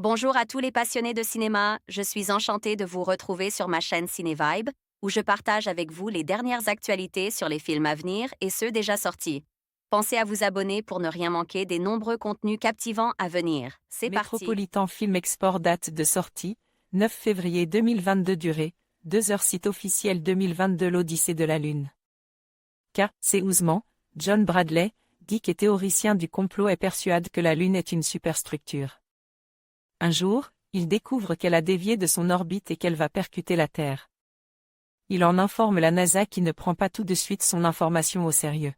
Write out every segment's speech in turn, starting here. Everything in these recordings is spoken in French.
Bonjour à tous les passionnés de cinéma, je suis enchantée de vous retrouver sur ma chaîne Cinévibe, où je partage avec vous les dernières actualités sur les films à venir et ceux déjà sortis. Pensez à vous abonner pour ne rien manquer des nombreux contenus captivants à venir. C'est parti! Metropolitan Film Export date de sortie, 9 février 2022 durée, 2 heures site officiel 2022 l'Odyssée de la Lune. C'est Ousmane, John Bradley, geek et théoricien du complot et persuade que la Lune est une superstructure. Un jour, il découvre qu'elle a dévié de son orbite et qu'elle va percuter la Terre. Il en informe la NASA qui ne prend pas tout de suite son information au sérieux.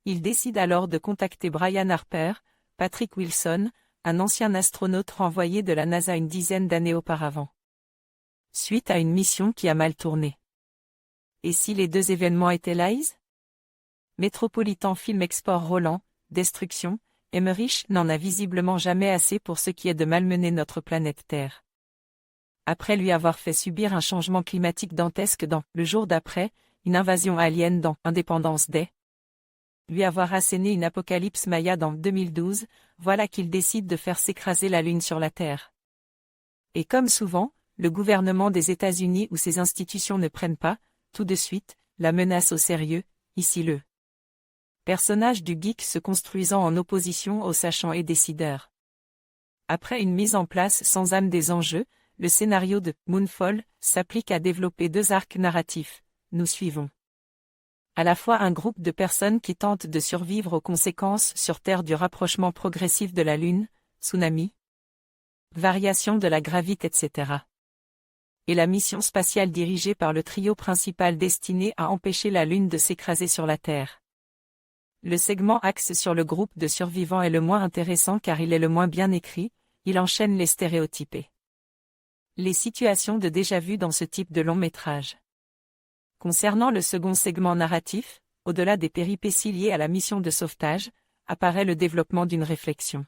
Il décide alors de contacter Brian Harper, Patrick Wilson, un ancien astronaute renvoyé de la NASA une dizaine d'années auparavant. Suite à une mission qui a mal tourné. Et si les deux événements étaient lies? Metropolitan Film Export Roland, Destruction, Emmerich n'en a visiblement jamais assez pour ce qui est de malmener notre planète Terre. Après lui avoir fait subir un changement climatique dantesque dans Le jour d'après, une invasion alien dans Independence Day, lui avoir asséné une apocalypse maya dans 2012, voilà qu'il décide de faire s'écraser la Lune sur la Terre. Et comme souvent, le gouvernement des États-Unis ou ses institutions ne prennent pas, tout de suite, la menace au sérieux, ici le personnage du geek se construisant en opposition aux sachants et décideurs. Après une mise en place sans âme des enjeux, le scénario de Moonfall s'applique à développer deux arcs narratifs. Nous suivons à la fois un groupe de personnes qui tentent de survivre aux conséquences sur Terre du rapprochement progressif de la Lune, tsunami, variation de la gravité, etc. Et la mission spatiale dirigée par le trio principal destiné à empêcher la Lune de s'écraser sur la Terre. Le segment axe sur le groupe de survivants est le moins intéressant car il est le moins bien écrit, il enchaîne les stéréotypés. Les situations de déjà-vu dans ce type de long métrage. Concernant le second segment narratif, au-delà des péripéties liées à la mission de sauvetage, apparaît le développement d'une réflexion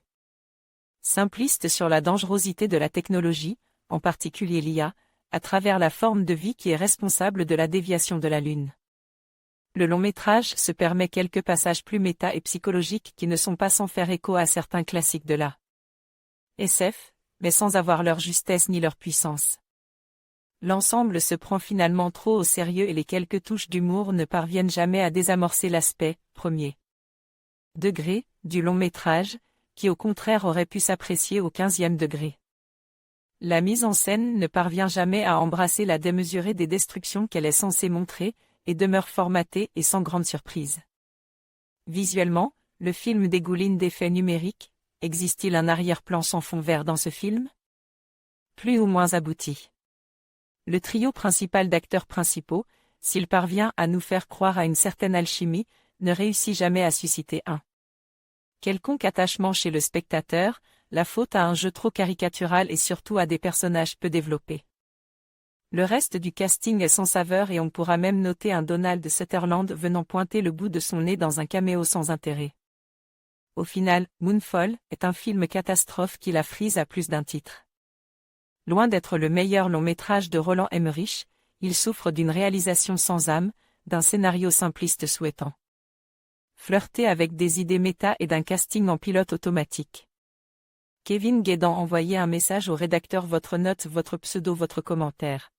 simpliste sur la dangerosité de la technologie, en particulier l'IA, à travers la forme de vie qui est responsable de la déviation de la Lune. Le long-métrage se permet quelques passages plus méta et psychologiques qui ne sont pas sans faire écho à certains classiques de la SF, mais sans avoir leur justesse ni leur puissance. L'ensemble se prend finalement trop au sérieux et les quelques touches d'humour ne parviennent jamais à désamorcer l'aspect premier degré du long-métrage, qui au contraire aurait pu s'apprécier au 15e degré. La mise en scène ne parvient jamais à embrasser la démesurée des destructions qu'elle est censée montrer, et demeure formatée et sans grande surprise. Visuellement, le film dégouline d'effets numériques, existe-t-il un arrière-plan sans fond vert dans ce film? Plus ou moins abouti. Le trio principal d'acteurs principaux, s'il parvient à nous faire croire à une certaine alchimie, ne réussit jamais à susciter un quelconque attachement chez le spectateur, la faute à un jeu trop caricatural et surtout à des personnages peu développés. Le reste du casting est sans saveur et on pourra même noter un Donald Sutherland venant pointer le bout de son nez dans un caméo sans intérêt. Au final, Moonfall est un film catastrophe qui la frise à plus d'un titre. Loin d'être le meilleur long-métrage de Roland Emmerich, il souffre d'une réalisation sans âme, d'un scénario simpliste souhaitant flirter avec des idées méta et d'un casting en pilote automatique. Kevin Guédan envoyait un message au rédacteur: votre note, votre pseudo, votre commentaire.